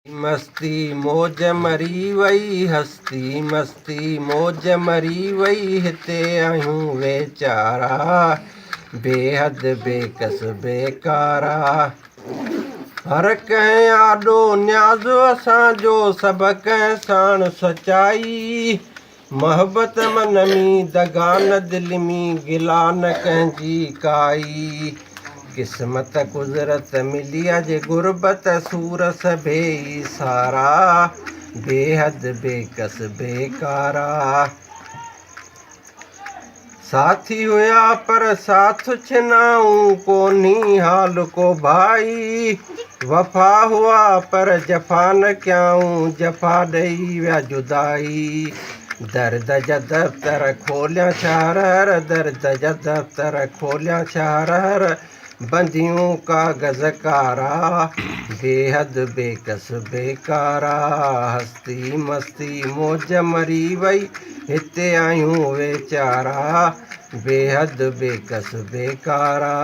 मस्ती मौज मरी वई हस्ती मस्ती मौज मरी वई हिते आहियूं वेचारा बेहद बेकस बेकारा हर कंहिं आॾो न्याज़ो असांजो सभु कंहिं साण सचाई मोहबत मन में दगा न दिलि में गिला न कंहिंजी काई किस्मत कुदरत मिली अॼु गुरबत सूरस बेई सारा बेहद बेकस बेकारा साथी हुआ पर साथ छिनाऊं कोनी हाल को भाई वफा हुआ पर जफ़ा न कयाऊं जफ़ा ॾेई विया जुदाई दर्द जा दफ़्तर खोलिया शहर दर्द जा दफ़्तर खोलिया शहर बंदियूं कागज़ कारा बेहद बेकस बेकारा हस्ती मस्ती मौज मरी वई हिते आहियूं वेचारा बेहद बेकस बेकारा